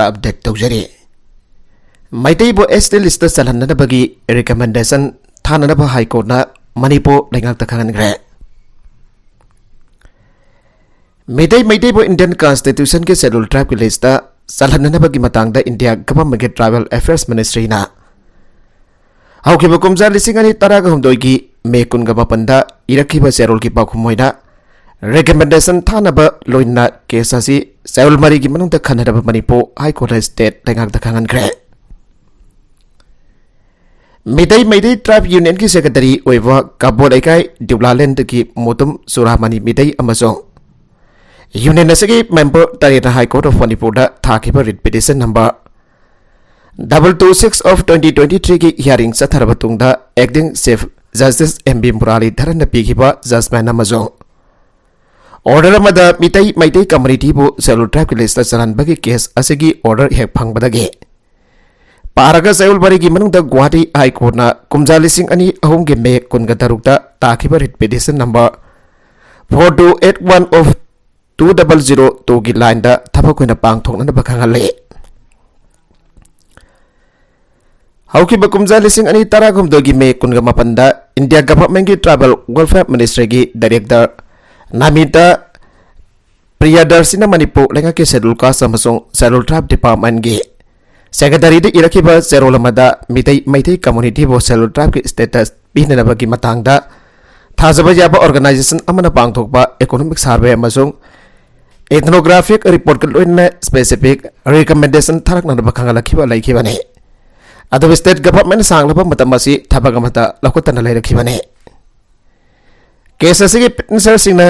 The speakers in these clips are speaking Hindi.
अपडेट तौजरी मैतैबो एसटी लिस्ट चलहनबगी रिकमेंडेशन थानब हाईकोर्ट मणिपुर लेंगाक खंगनग्रे मैतैबो इंडियन कॉन्स्टिट्यूशन के शेड्यूल ट्राइब की लिस्ट चलहनबगी मतंगदा इंडिया गवर्नमेंट के ट्राइबल अफेयर्स मिनिस्ट्री ना हौखिब कुमजा लिसिंग अनि तरागा हुमदोगी मे कुनगा मपंदा इरखिब शेड्यूल की पाखुमोइना recommendation थानब लोइना केस असी शेड्यूल मरी की मनुंग खनरब मणिपुर हाई कोर्ट स्टेट लेंगाक खंगनग्रे मैतै ट्राइब यूनियन की सेक्रेटरी ओइबा काबो लेकाई दिउलालैंड की मोतुम सुरामनी मैतै अमसोंग यूनियन असगी मेंबर तरेना हाई कोर्ट ऑफ मणिपुर थाखिब रिट पिटिशन नंबर 226 of 2023 की हियरिंग चथरब तुंगदा acting chief justice MB Muralidharan पीखिबा जजमेंट अमसोंग ऑर्डर मदा मैतै कम्युनिटी बु शेड्यूल ट्राइब की लिस्ट चलहनबगी केस असगी ऑर्डर हेक फंगबदगे पारगा शेड्यूल मरी की मनुंग गुवाहाटी हाई कोर्ट ना कुमजा लिसिंग अनि अहुम के मे कुनगा तरुक ताखिब रिट पिटिशन नंबर 4281 of 2002 की लाइन थबक पांगथोकनब खंगले हौखिब कुमजा लिसिंग अनि तरागुमदोगी मे कुनगा मपंदा इंडिया गवर्नमेंट की ट्राइबल वेलफेयर मिनिस्ट्री की डायरेक्टर नामिता प्रियदर्शिना मणिपुर लेंगा के शेड्यूल कास्ट अमसोंग शेड्यूल ट्राइब डिपार्टमेंट की सेक्रेटरी इरखिब चेरोल मैतै कम्युनिटी बो शेड्यूल ट्राइब की स्टेटस पीनबगी मतंगदा थाजब याबा ऑर्गेनाइजेशन अमना पांगथोकबा इकोनॉमिक सर्वे अमसोंग एथनोग्राफिक रिपोर्ट के लोइना स्पेसिफिक रिकमेंडेशन थरकनब खंगलखिबा लैखिबने अदब स्टेट गवर्नमेंट सांगलब मतम असि थबक अमता लखुतन लैरखिबने केस असि पिटिशनर सिंह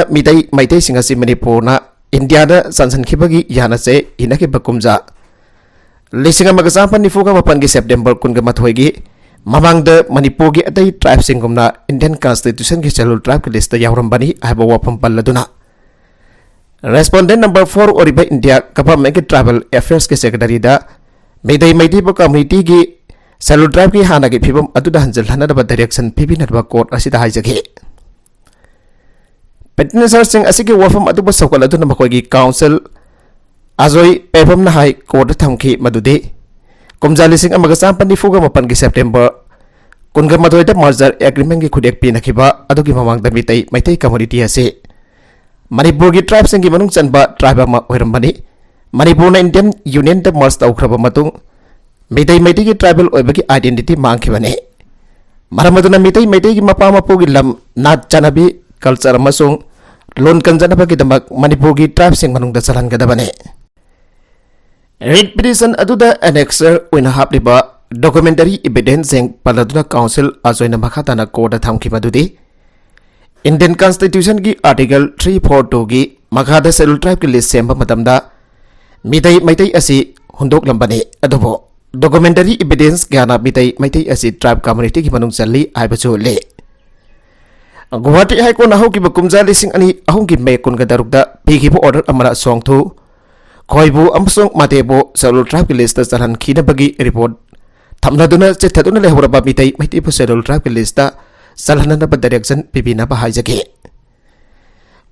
मैतै सिंह असि मणिपुर ना इंडिया दा संसनखिबगी यानसे हिनखिब कुमजा लिसिंग अमग चामपन निफुगा मपन की सेप्टेम्बर कुनगा मथोइगी ममांग मणिपुर की अतई ट्राइब सिंगुमना इंडियन कॉन्स्टिट्यूशन की शेड्यूल ट्राइब की लिस्ट यावरंबनी हाइब वफम पल्लदुना रेस्पोंडेंट नंबर 4 ओरिबा इंडिया गवर्नमेंट के ट्राइबल अफेयर्स के सेक्रेटरी दा मैतैबो कम्युनिटी की शेड्यूल ट्राइब की हाना की फिबम अदुदा हंजलहनब डायरेक्शन पिबिनब कोर्ट असिदा हाइजगे पेटिशनर सिंह असिगे वफम अदुबा सौकलदुना मखोइगी काउंसिल अजोई पेफम हाई कोर्ट थमखी मदुदे कुमजा लिसिंग अमग चामपन निफुगा मपन की सेप्टेम्बर कुनगा मदोइदा मर्जर एग्रीमेंट की खुदेक पीनखिबा अदुगी ममांगदा मैतै कम्युनिटी असे मणिपुर की ट्राइब सिंह की मनुंग चनबा ट्राइब अमा ओइरंबनी मणिपुर ना इंडियन यूनियन द मर्ज तौखरब मतुंग मैतै की ट्राइबल ओइबगी आइडेंटिटी मांगखिबने मरमदुना मैतै की मपा मपुगी लम नाट चनबी कल्चर अमसुंग लोन कंजनबगीदमक मणिपुर की ट्राइब सिंह मनुंगदा चलहनगदबने रिट पिटिशन अदुदा एनेक्सर ओइना हापलिबा डॉक्यूमेंटरी एविडेंस जेंग पलदुना काउंसिल अजोइना मखाताना कोर्ट थमखिबदुदी इंडियन कॉन्स्टिट्यूशन की आर्टिकल 342 की मखादा शेड्यूल ट्राइब की लिस्ट सेंब मतमदा मैतै असि हुंदोकलंबने अदुबो डॉक्यूमेंटरी एविडेंस ज्ञाना मैतै असि ट्राइब कम्युनिटी की मनुंग चल्ली आइबचो ले गुवाहाटी हाईकोर्ट हौकिब कुमजा लिसिंग अनि अहुम की मे कुनगा दरुकदा पीखिब ऑर्डर अमरा सोंगथु खोइबु अमसोंग मातेबो शेड्यूल ट्राइब की लिस्ट चलहन खिनबगी रिपोर्ट थमनदुना चिथदुना लेहरबा मैतैबो शेड्यूल ट्राइब की लिस्ट चलहनब डायरेक्शन पिबिनब हाइजगे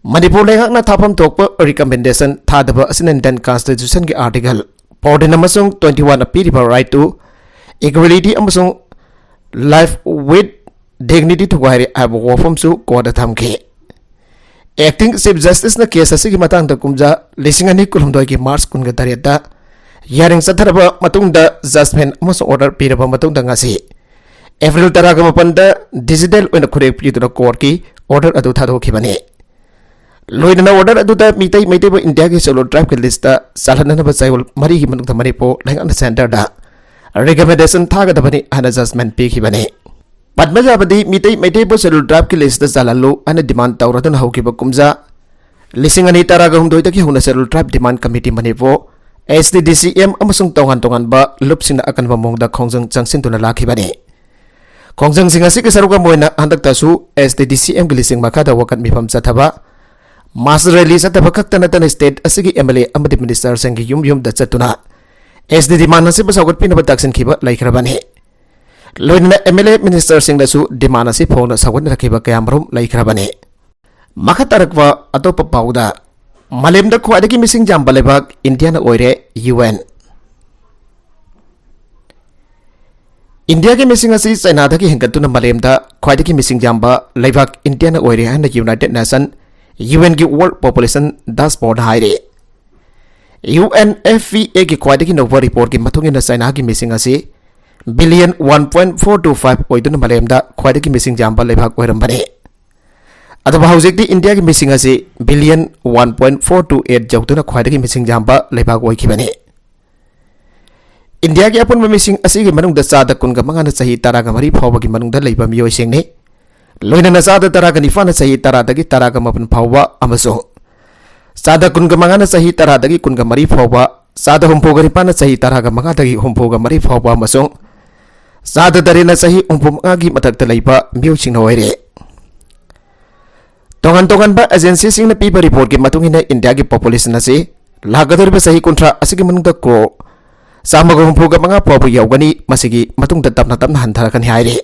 मणिपुर लेंगाकना थाफम थोकप रिकमेंडेशन थादब असिन इंडियन कॉन्स्टिट्यूशन की आर्टिकल 14 अमसोंग 21 पीरिबा राइट टू इक्वलिटी अमसोंग लाइफ विथ डिग्निटी थुगाइरे आब वफमसु कोर्ट थमखे एक्टिंग चीफ जस्टिस न केस असि मतंग कुमजा लिसिंग अनि कुलुमदोय की मार्च कुनगा तरेता हियरिंग चथरब मतुंग जजमेंट अमसोंग ऑर्डर पीरब मतुंग ngasi एप्रिल 18 डिजिटल ओइना खुरेक पीदुना कोर्ट की ऑर्डर अदु थादोखिबने लोइना ऑर्डर अदुदा मैतैबो इंडिया की शेड्यूल ट्राइब की लिस्ट चलहनब चाइवल मरी की मनुंग मणिपुर लेंगान सेंटर दा रिकमेंडेशन थागदबनी हना जजमेंट पीखिबने पद्मजाबदी मैतैबो शेड्यूल ट्राइब की लिस्ट चलहलु अन डिमांड तौरदुना हौकिब कुमजा लिसिंग अनि तरागहुमदोइदगी हुना schedule tribe demand committee Manipur SDDCM अमसुंग तोंगान लुपसिंग अकनब मोंगदा खोंजंग चंगसिनतुना लाखिबने खोंजंग Singh असि के सरुका मोइना हंदकतासु SDDCM की लिसिंग मखादा वकत मिफम चथबा मास रैली चथबा खक्तनतन स्टेट असि MLA अमदि मिनिस्टर संग युम द चतुना SDD मानसि बसौगत पिनब ताक्सिन खिबा लैखरबने लोइना MLA मिनिस्टर सिंह दसु डिमांड असि फोन सगन रखिबा कयामरुम लैखरबने मखतरकवा अतोप पाउदा Malemda khwaidagi mising jamba lebak India na oire UN. India ke mising asi China dagi hengkatuna malemda khwaidagi mising jamba lebak India na oire hana United Nation UN ki World Population Dashboard haire. UNFPA ki khwaidagi nova report ki matungina China ki mising asi billion 1.425 oiduna malemda khwaidagi mising jamba lebak oirambane. Adaba hausekti India ki missing asi billion 1.428 jautuna khwaidagi missing jamba lebak oikibane. India ki apun missing asi ki manungda sada kunga mangana sahi taraga mari phawba ki manungda leiba miyoi singne loina na sada taraga nifana sahi taradagi taraga mapun phawba amaso sada kunga mangana sahi taradagi kunga mari phawba sada humpoga ripana sahi taraga mangadagi humpoga mari phawba amaso sada darena sahi umpumagi matakta leiba miyoi singna oire. Tongan ba agency sing na pipa report ki matungina India ki population asi lagador ba sahi kontra asigi manungda ko samaga humpuga mga popo yaugani masigi matungda tapna hantarakan haire.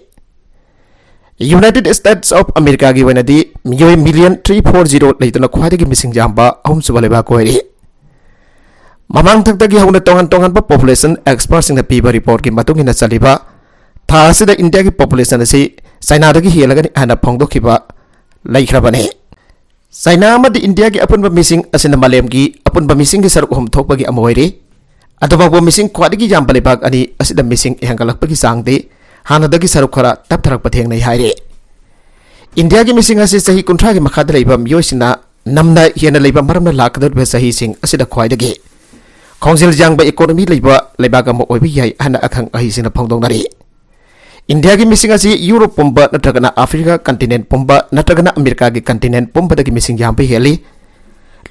United States of America ki wanadi miyoy million 340 leituna khwaidagi missing jamba ahum subaleba ko ire. Mamang thakdagi hauna tongan ba population expert sing na pipa report ki matungina saliba tha asida India ki population asi China dagi helagani ana phongdokhiba Laikrabane. China amadi India ki apun ba missing asina malem ki apun ba missing ki saruk hom thok bagi amoire. Adaba ba missing khwadagi jamba lebak ani asida missing ehangalak bagi sangde hanadagi saruk khara tap tharak patheng nei haire. India ki missing asi sahi kuntra ki makhada leiba miyosina namna hiana leiba maramna lakador ba sahi sing asida khwaidagi khongjil jang ba economy leiba lebak amo oibi yai hana akhang ahi sina phongdong nari. India ki missing asi Europe pumba natragana Africa continent pumba natragana America ki continent pumba dagi missing jampi heli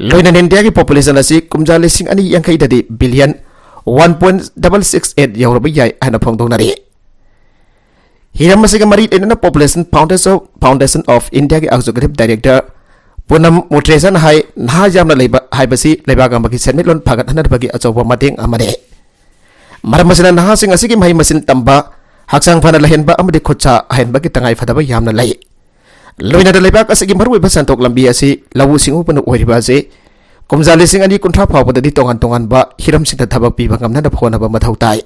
loina India ki population asi kumjale sing ani yang kai dadi billion 1.668 yaurabi yai hana phongdong nari. Hiram masiga mari enana population foundation of India ki executive director Punam Mutresan hai na jamna leiba hai basi leiba gamba ki senmitlon phagat hanar bagi achoba mateng amane maramasina na sing asi ki mai masin tamba Haksang fana lahen ba amadi khotcha ahen ba ki tangai phadaba yamna lai loina da lebak asigi marui ba santok lambi asi lawu singu panu oiriba se kumjali sing ani kuntra phawba dadi tongan ba hiram sing da thabak pi ba ngamna da phona ba mathau tai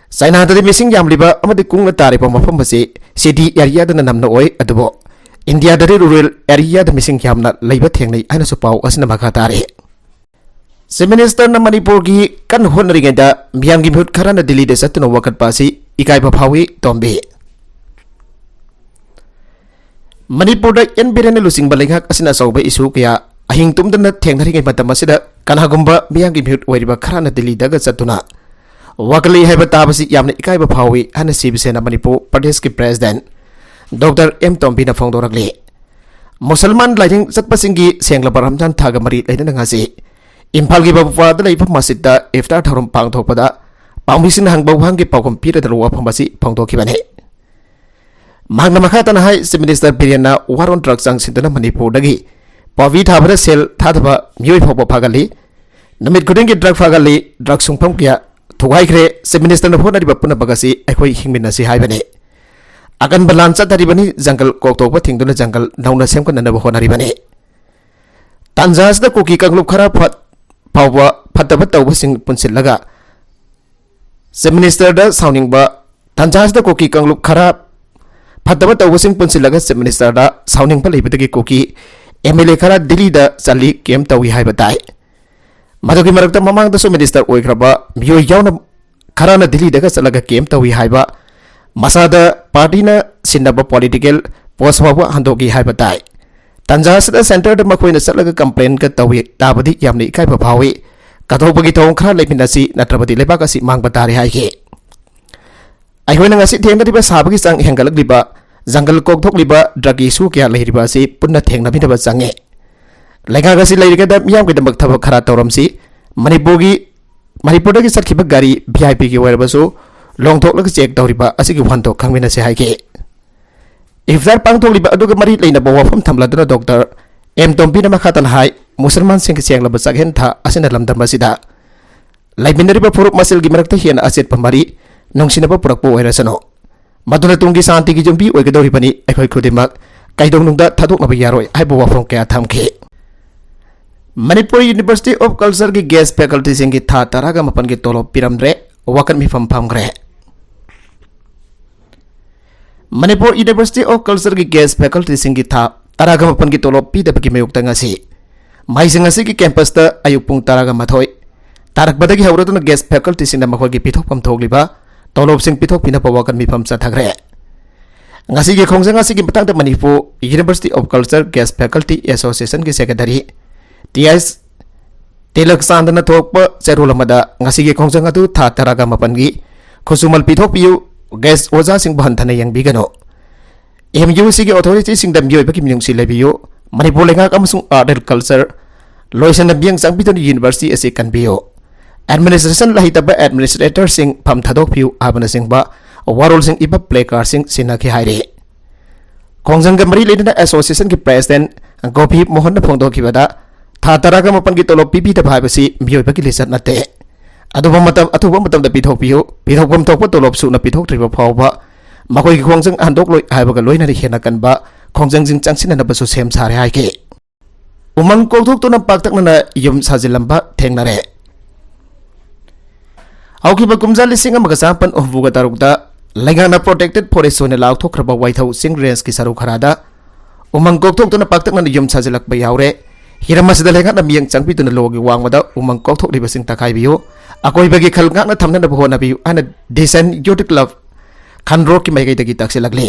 China da missing yamliba amadi kungna tare pa mafam base city area da namna oi adubo India da rural area da missing yamna leiba thengnai aina su pau asna makha tare Minister na Manipur ki kan honri genda miyam gi mut kharana Delhi de satno wakat pasi ikai ba phawi tombe Manipur da enbirene lusing balengak asina sauba isu kya ahing tumdana thengnari ngai matam asida kanagumba miyam gi mut wariba kharana Delhi daga satuna wakali haiba tabasi yamna ikai ba phawi hana sibsena Manipur Pradesh ki president Dr. M Tombi na phongdorakle Musalman laing satpasingi sengla baramjan thaga mari laina ngasi Impal ki bawa da leipa masjidda iftar tharum pangthok pada pangbisin hang bawang ki pawkom pira da ruwa phambasi phongthok ki bane magna makha tan hai minister Biriana waron drug sang sindana Manipur dagi pawi thabara sel thadaba myoi phokba phagali namit kuding ki drug phagali drug sungpham kya thugai khre minister na phona ri bapuna bagasi akhoi hingmina si hai bane akan balan cha dari bani jungle koktok ba thingduna jungle nauna sem kan na ba hona ri bane Tanzas da koki kanglup khara Pawa Pataba Tawasing Punsilaga. Minister da sounding ba Tanjas da koki kanglup khara Pataba Tawasing Punsilaga Minister da sounding pa leibitagi koki MLA khara Delhi da sali kem tawi hai batai. Madogi marakta mamang da so minister oikraba myo yauna khara na Delhi daga salaga kem tawi hai ba masada party na sinaba political post ba handogi hai batai. Tanjas da center da makhoi na salaga complain ka tawi tabadi yamni kai ba phawi kathopagi thong khara lepinasi natrabadi lebak asi mang batari hai ke ai hoina ngasi thengna diba sabagi sang hengalak diba jungle kok thok liba dragi su kya lehriba si punna thengna bi ba change lega gasi leiriga da miyam ke damak thaba khara toram si Manipur da ki sakhiba gari VIP ki werba so long thok lag check tawriba asi ki wanto khangmina se hai ke Iftar pangthok liba aduga mari leina bawa pham thamladuna Dr. M Tombi na makhatan hai Musalman sing siang laba sakhen tha asina lamdam basida laibinari ba puruk masil gi marakta hian aset pamari nungsina ba purak po oirasano maduna tunggi santi gi jombi oigadori bani akhoi khudimak kaidong nungda thadok na ba yaroi ai ba wafong kya thamke Manipur university of culture की गेस्ट फैकल्टी की था तरह मपन की तोलोब पिरमद्रे वकन मिफम फमग्रे मणिपुर यूनिवर्सिटी ऑफ कल्चर की गेस्ट फैकल्टी की था तरह मपन की तोलोब पीदब की मयुक्त माइसिंग की कैंपस अयुक पुंग तरह मथोई तारकबदगी हौरदुना गेस्ट फैकल्टी की पिथोकफम थोकलिबा तोलोब पिथोकपिनप वकन मिफम चथग्रे की खोंजंग की Matang Manipur university of culture guest faculty association की सेक्रेटरी टीएस तिलक चांदना थोप चेरोल की खोंजंग था तरह मपन की खुसुमल पिथोकपियु गेस्ट ओजा हंथन यंगनो एमयू की अथॉरिटी की मिनुंगसी लेबियु मणिपुर लेंगाक आर्ट एंड कल्चर लोइसन बियंग चांगबिदुन यूनिवर्सिटी असे कनबियो एडमिनिस्ट्रेशन लहितब एडमिनिस्ट्रेटर फम थादोकपियु हाबनसिंगबा वारोलसिंग इब प्ले कार्ड सिनाखि हाइरे खोंजंग मरी लेना एसोसिएशन की प्रेसिडेंट गोपी मोहन फोंदोखिबदा था तरह मपन की तोलोब पीबीदब हाइबसि मियोइबगी लिस्ट नते अथुब पिथोकपियु पिथोकफम थोप तोलोब सुना पिथोक्ट्रिब फावबा मखोई खोंजंग हंदोकलोय हाइबगा लोइना हेना कनबा खोंजंग चांगसिननबसु सेम सारे हाइके उमंग कोथोक्तुना पाक्तकना युम साजिलंबा थेंगनरे हौकिबा कुमजा लिसिंग अमगा चापन ओहबुगा तारुकदा लेंगाना प्रोटेक्टेड फॉरेस्ट ओने लाउथोखरबा वाइथौ सिंग रेंज की सरू खरादा उमंग कोथोक्तुना पाक्तकना युम साजिलकबा यावरे हिरमसिदा लेंगाना मियंग चांगबिदुना लोगी वांगमदा उमंग कोथोक्लिबसिंग तखाइबियो अकोइबगी खलगाना थमनना बहोनाबियु आना डिसेंट यूथ क्लब खनरो की माइगैदगी तक्सिलगले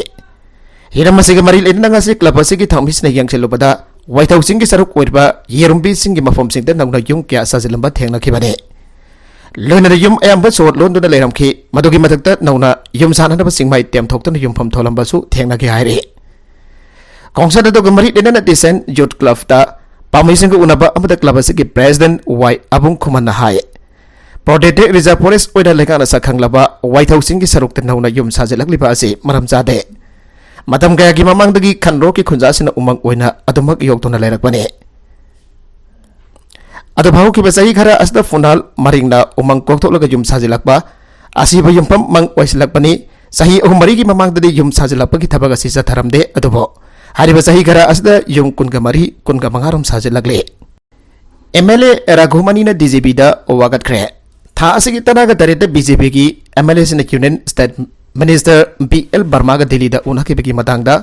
हिरमसिगा मरी लेना क्लब की थमिसना यंगसेलुबदा वाइथौ सिंग की सरुक ओइबा येरुंबी सिंग की मफम सिंग नौना युम क्या साजिलंबा थेंगनखिबने लोनर युम अयंब सोर लोनदुना लेरमखि मदुगी मथक्ता नौना युम साननब सिंगमाइ तेमथोक्तुना युमफम थोलंबसु थेंगनखि हाइरे कोंगसद दोग मरी लेना डिसेंट यूथ क्लब ता पामिसिंग उनबा अमद क्लब की प्रेसिडेंट वाई अबुंग खुमन हाय प्रोटेक्टेड रिजर्व फॉरेस्ट ओइदा लेगाना सखंगलबा वाइथौ सिंग की सरुक नौना युम साजिलकलिबा असि मरम जादे मतम कया की ममांगदगी खनरो की खुंजासिना उमंग ओइना अदुमक योक्तुना लेरकबने अदभाव की बसई खरा असद फुनाल मरिंगना उमंग कोक्थोलगा युम साजिलकबा असिबा युमफम मंग ओइसलकबनी सही अहुमरी की ममांगददी युम साजिलकपगी थबग असि जथरमदे अदुबो हारिबा सही खरा असद युम कुनगा मरी कुनगा मंगारम साजिलकले एमएलए राघुमनीना डीजीपी दा वागतख्रे था असगी तनागा तरेद बीजेपी की एमएलए सिना union state minister BL Verma Delhi उनखिबगी मतंगदा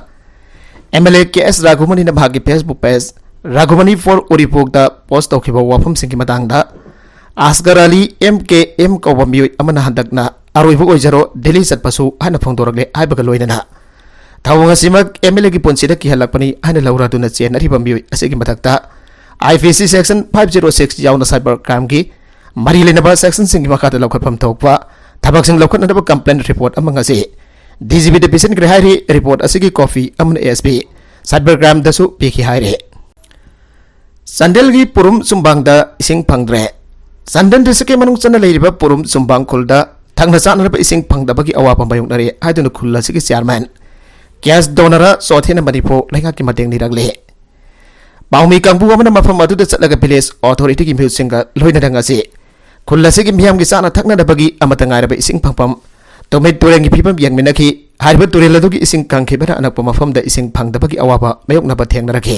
एमएलए केएस राघुमनी भागी Facebook page Raghumani for Uripok post तौखिबा वाफम सिंगी मतंगदा आसगर अली एम कौब मियोय अमना हंदकना अरोइबु ओइजरो दिल्ली चटपसु हाना फोंदोरगले हाइबगा लोइनना थावंगसिमक एमएलए की पुंसीदा किहलकपनी हाना लौरादुना चेनरिबा मियोय असिगी मथक्ता आईपीसी सेक्शन 506 यावना साइबर क्राइम की मरी लेनबा सेक्शन सिंगी मखादा लौखटफम थोकपा थबक लौखनब कंप्लेन रिपोर्ट डीजीपी पिसन ग्रहारी रिपोर्ट असगी कॉफी एसपी साइबर क्राइम दसु पीखी हाइरे चंदेल की पुरुम सुंबांग इसिंग फंगद्रे चंदन डिस्ट्रिक्ट मनुंग चना लेरिबा पुरुम सुंबांग खुलदा थंगना चानरब इसिंग फंगदबगी अवापा मायोंगनरे हाइदुन खुल असगी चेयरमैन कैश डोनरा सोथेन मणिपुर लेंगा की मतेंग निरगले पाउमी कांगबु अमना मफम अदुदा चलगा विलेज अथॉरिटी की म्यूजिंग लोइनदंगसी खुल की मियाम की चाना थकनदबगी अमतंगारब इसिंग फंगपम तोमे तुरेंग की फिबम यंगमिनखि हारिब तुरेल अदुगी इसिंग कांखिबना अनकप मफमदा इसिंग फंगदबगी अवाबा मायोंगनब थेंगनरखे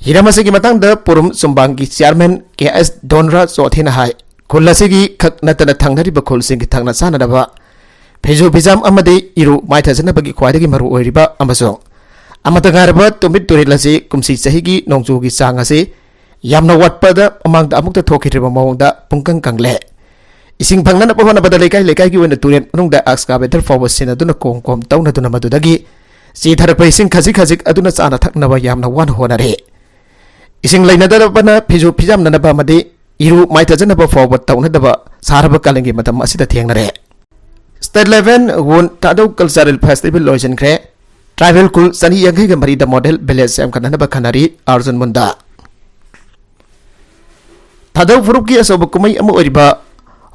हिरमसिगी मतंगदा पुरुम सुंबांग की चेयरमैन केएस डोनरा चोथेना हाय खुल की खक नतना थंगनरिब खुलसिंग की थंगना चानदबा फेजु बिजाम अमदे इरु माइथजनबगी ख्वाइदगी मरु ओइरिबा अमसों अमतंगारब तोमे तुरेल असि कुमसी चहिगी नोंगजुगी चांग असि यामना वाटपदा अमांगदा अमुक्ता थोखिद्रिबा मवंगदा पुंकंग कंगले इसिंग फंगनब होनबदा लेकाई लेकाई की ओइना तुरेन मनुंगदा एक्सकावेटर फॉरवर्ड सिनदुना कोम तौनदुना मदुदगी चीथरप इसिंग खजिक खजिक अदुना चाना थकनबा यामना वान होनरे इसिंग लेनदबना फिजु फिजामनबा मदे इरु माइथजनबा फॉरवर्ड तौनदबा सारब कालेंगी मतम असिदा थेंगनरे स्टेट लेवल वुन तादौ कल्चरल फेस्टिवल लोइजनख्रे ट्राइबल कुल सनी यंगैगा मरीदा मॉडल विलेज सेम खननबा खनारी अर्जुन मुंदा थादौ फुरुक की असोब कुमई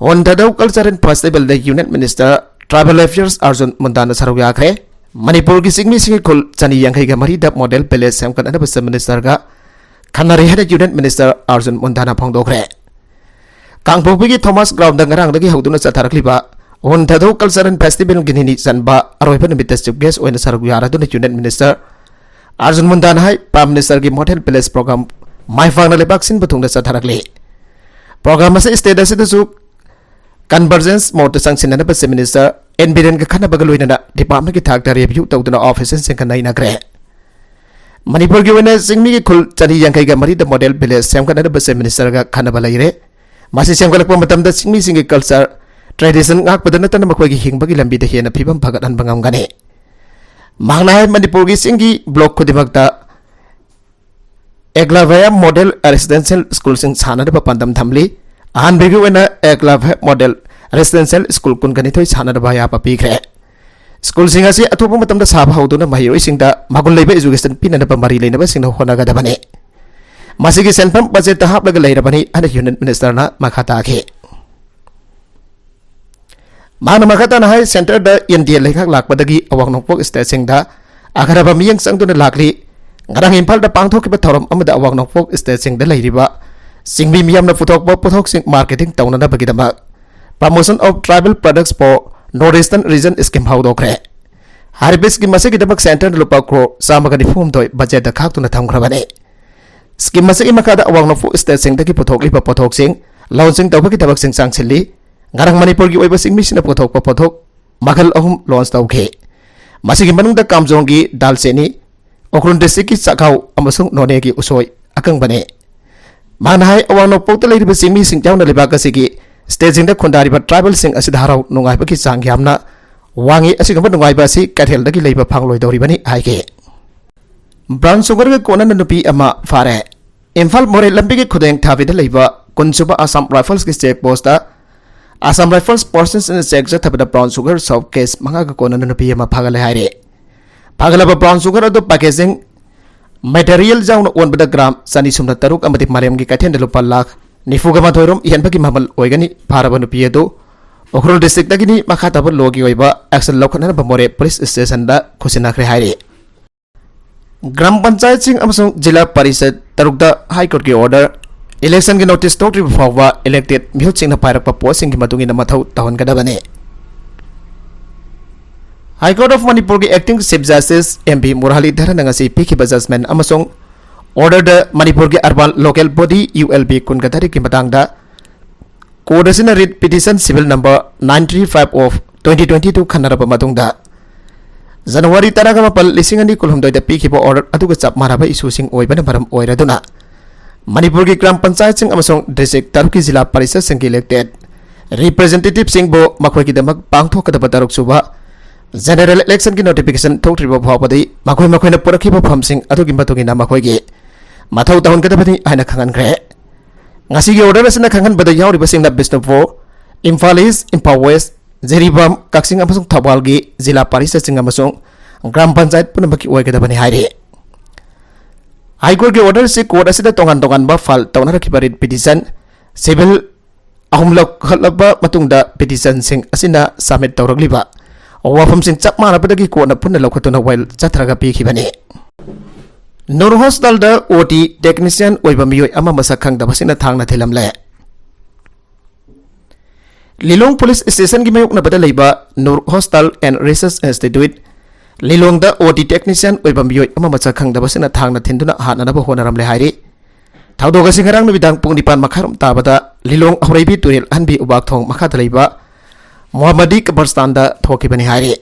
one Thadou cultural festival union minister tribal affairs Arjun मुंदाना सरुक याख्रे मणिपुर की सिंगमी सिंगी खुल चनी यंगैगा मरीदा मॉडल विलेज सेम खननबा मिनिस्टर का खनरे हेड यूनियन मिनिस्टर अर्जुन मुंदाना फोंदोख्रे कांगपोगी Thomas ground ngarangdagi hawduna chatharakhliba one Thadou cultural festival गिनी चनबा अरोइब निमित्त चीफ गेस्ट ओइना सरुक यारादुना यूनियन मिनिस्टर अर्जुन मुंदाना हाय प्राइम मिनिस्टर की मॉडल विलेज प्रोग्राम माइफांगना लेबाक सिन बथुंगदा चथारकले प्रोग्राम असे स्टेट असिदसु कन्वर्जेंस मोड संगसिननब चीफ मिनिस्टर एन बिरेन का खनबग लोइनना डिपार्टमेंट की थाकता रिव्यू तौदना ऑफिसर्स सिंह नाइनग्रे मणिपुर की वने सिंगमी की खुल चनी यांkai ga mari da model village semkanaba chief minister का खनबा लेरे मासी सेमगलक मतमदा सिंगमी सिंग culture tradition ngakpada natana makoi gi hingbagi lambi da hena phibam phagadan bangamgane मांगना है मणिपुर की सिंगी ब्लॉक खुदिमकता एकलव्य मॉडल रेसिडेंशियल स्कूल सिंग सानदब पंदम थमली अहानबेगी वेना एकलव्य मॉडल रेसिडेंशियल स्कूल कुनगनिथोय सानदब याप पीखरे स्कूल सिंग असी अथोप मतमदा साब हौदुना महिरोय सिंगदा मगुल लेबे एजुकेशन पिननब मरी लेनब सिंग होनागदबने मासिगी सेंफम बजेट हापलग लेरबनी अन यूनियन मिनिस्टर ना मखाता के माना मखाता ना है सेंटर द इंडिया लेखक लाकपदगी अवांग नोकपोक state सिंगदा अखरब मियंग संगदुना लाकली ngarang impal da pangthokkiba thorom amada awang nokpok state sing da leiriba singbi miyamna puthokpa puthok sing marketing tawnana bagidama promotion of tribal products for northeastern region scheme haudokre harbis ki masagi dabak center lupa kro samagani form doi budget da khaktuna thamkhrabane scheme masagi makada awang nokpok state sing da ki puthokliba puthok sing launching tawbaki dabak sing sangchili ngarang manipur gi oiba sing misina puthokpa puthok magal ahum launch tawkhe masigi manungda kamjongi dalseni Ukhrul district की चाकाउ अमसुंग नोने की उसोय अकंग बने मानहाय अवांग नोकपोक त लेरिबा सिंगमी सिंगजाउना लेबाक असिगी स्टेट सिंगदा खुंदारिबा ट्राइबल सिंग असि धाराव नुंगाइबा की चांग यामना वांगी असिगम नुंगाइबा असि कैथेल दगी लेबा फांगलोय दौरिबनी हाइके ब्राउन सुगर के कोनन नुपी अमा फारे इम्फाल मोरे लंबी के खुदेंग थाबिदा लेबा कुनसुबा आसाम राइफल्स की check post Assam rifles persons in check जथबदा ब्राउन सुगर सब केस मंगा के कोनन नुपी अमा फागले हाइरे फागलब ब्राउन सुगर अदो पैकेजिंग मटेरियल जाउन ओनबद ग्राम सनी सुमना तरुक अमदि मालेम की कैथेन लुपा लाख निफुगमा थोरम इहनबगी ममल ओइगनी फारब नुपी अदो उखरुल डिस्ट्रिक्ट दगिनी मखा तब लोगी ओइबा एक्शन लौखनन बमोरे पुलिस स्टेशन दा खुसिनाखरे हाइरे ग्राम पंचायत सिंह अमसुंग जिला परिषद तरुक दा हाई कोर्ट की ऑर्डर इलेक्शन की नोटिस तोट्री फावबा इलेक्टेड म्यूट सिंह पायरक पोस्ट सिंह की मतुंगी मथौ तहनगदबने हाई कोर्ट ऑफ मणिपुर की acting chief justice MP Muralidharan नंगसी पीखिबा जजमेंट अमसुंग ऑर्डर द मणिपुर की अर्बन लोकल बॉडी यूएलबी कुनगदरी की मतंगदा कोर्ट असिना writ petition civil number 935 of 2022 खनरब मतुंगदा जनवरी 10 लिसिंग अनि कुलहुमदोय द पीखिबा ऑर्डर अदुग चप माराबा इशू सिंग ओइबन मरम ओइरदुना मणिपुर की ग्राम पंचायत सिंग अमसुंग डिस्ट्रिक्ट तरुक की जिला परिषद सिंग इलेक्टेड रिप्रेजेंटेटिव सिंग बो मखोय की दमक पांगथोकदबा तरुक सुबा जनरल इलेक्शन की नोटिफिकेशन थोक्ट्रिबा फावबदी मखोय मखोयना पुरखिबा फमसिंग अदुगी मतुगिना मखोयगी मथौ तहनगदबनी आइना खंगनख्रे ngasi order asina khanghan bada yauriba singna Bishnupur Imphal East Imphal West Jiribam Kaksing amasung Thawal gi jila parishad sing amasung gram panchayat punamaki oigedabani haire High Court ki order si court asida tongan tongan ba file tawna rakhiba writ petition civil ahumlok khalaba matungda petition sing asina submit tawragliba wafam sing chap marabadagi court na punna lokhatuna while chathraga pikhibani Nur Hostel da OT technician oiba miyoy ama masakhang da basina thangna thilamle Lilong Police Station gi mayok na bada leiba Nur Hostel and Research Institute Lilong da OT technician oiba miyoy ama masakhang da basina thangna thinduna hana na ba honaram le hairi Thaudo ga singarang no bidang pung dipan makharam tabada Lilong ahreibi turil hanbi ubak thong makha da leiba Muhammadi Kabarstan da thokibani hairi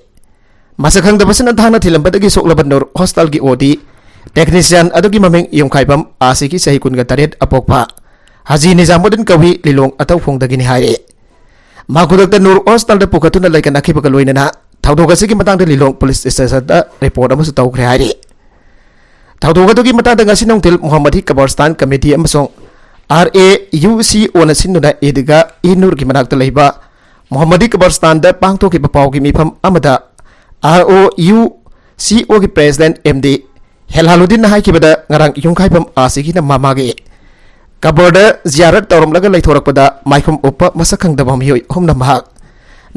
Masakhang da basina thangna thilambada gi soklaban Nur Hostel gi OT Technician adugi maming yung kaibam asiki sahi kun gataret apokpa Haji Nizamuddin Kawi Lilong ataw phong dagini haire Magudak da Nur Hostel da pukatuna laikan nakipagaloy na na Thaudoga sige matang da Lilong Police Station da report amas utaw kre haire Thaudoga dugi matang da ngasinong til Muhammadi Kabarstan Committee amasong RAUCO na sinuna ediga inur ki manak da laiba Muhammadi Kabarstan da pangto ki papaw ki mipam amada ROUCO ki President MD Helhaludin na haikibada ngarang yungkaibam asiki na mamage Kaborda ziyarat tawram laga laithorakpada maikum upa masakhang dabam yoy hom na mahak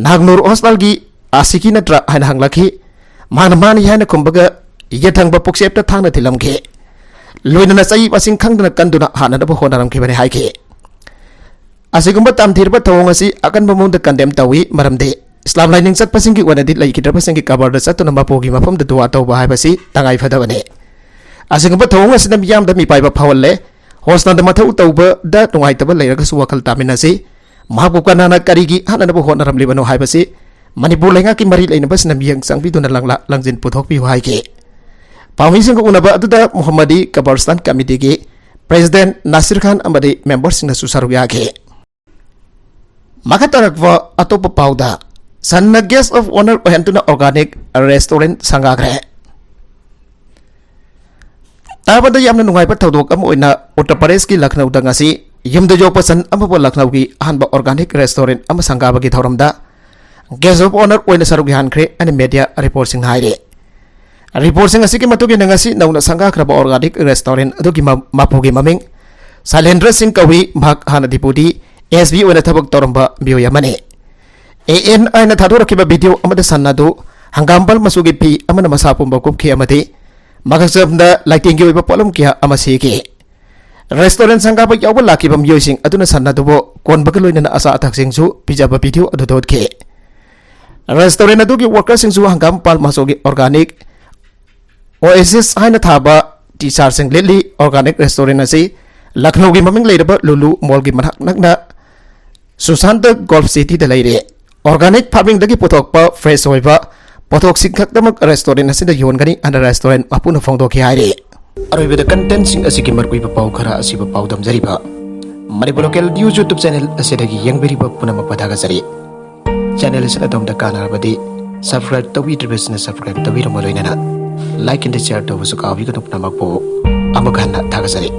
Nagnur Hostel gi asiki na tra haina hanglaki manamani haina kumbaga yathang ba puksep ta thangna thilamke loina na sai pasing khangdana kanduna hana da honaram ke bani haike Asigumba tamthirba thawong asi akan bamunda condemn tawi maramde Islam lining sat pasingi wanadi laikidra pasingi kaborda satuna mapogi mafam da duwa tawba haibasi tangai fadabane Asingba thong asina miyam da mi paiba phawalle होस्टना मथौ तौबदा नुंगाइतब लेरगसु वखल तामिनसि महाबु कनाना करिगी हाननबु होनरमलिबनो हाइबसि मणिपुर लेंगाकी मरि लेनबसना मियंग संगबिदुना लंगला लंजिन पुथोकपि हाइके पाउमिसिंग उनबा अदुदा मोहम्मदी कब्रिस्तान कमिटी के प्रेसिडेंट नासिर खान अमदी मेंबर सिंह सुसरु याके मखतरकवा अतोप पाउदा सन्ना गेस्ट ऑफ ऑनर ओहेंतुना ऑर्गेनिक रेस्टोरेंट संगाग्रे ताबदा यामना नुंगाइबा थौदोक अम ओइना उत्तर प्रदेश की लखनऊ दंगासी यमद जोप सन अमबो लखनऊ की अहनबा ऑर्गेनिक रेस्टोरेंट अम संगाबगी थौरमदा गेस्ट ऑफ ऑनर ओइना सरुगी हानख्रे अनि मीडिया रिपोर्ट सिंह हाइरे रिपोर्ट सिंह असि के मतुगे नंगासी नौना संगाख्रबा ऑर्गेनिक रेस्टोरेंट अदुगी मापुगी ममिंग शैलेंद्र सिंह कवी भाग हाना दिपुटी एसबी ओइना थबक तौरंबा बियो यमने एएन आइना थादोरखिबा वीडियो अमदा सन्नादु हंगामबल मसुगी पी अमना मसापुंबा कुपखे अमदे मगसबदा लाइटिंग ओइबा पोलम किया अमसेके रेस्टोरेंट संगाबा यावबा लाखिबा मियोइसिंग अदुना सन्नादुबो कोनबगा लोइना असा अथकसिंगसु पिजाबा वीडियो अदु दोदखे रेस्टोरेंट अदुगी वर्कर्सिंगसु हंगामपाल मसुगी ऑर्गेनिक ओएसिस हाइना थाबा टीचार सिंह लेली ऑर्गेनिक रेस्टोरेंट असी लखनऊ की ममिंग लेरबा लुलु मॉल की मनहक नकना सुशांत गोल्फ सिटी द लेरे ऑर्गेनिक फार्मिंग दगी पुथोकपा फ्रेश होइबा पोथोक सिंखकदमक रेस्टोरेंट असिदा योनगनी अंडर रेस्टोरेंट अपुन फोंदोखि हाइरे अरोइबदा कंटेंट सिंग असिकी मरकुइबा पाउ खरा असिबा पाउदम जरिबा Manipur local news YouTube channel असिदगी यंगबेरिबा पुनम पदागा जरि चैनल असिदा दमदा कानारबदी सब्सक्राइब तौबिद्रिबसना सब्सक्राइब तौबिरम लोइनना लाइक एंड शेयर तौबसु काबिगनु नमकपो अमखाना थागजरि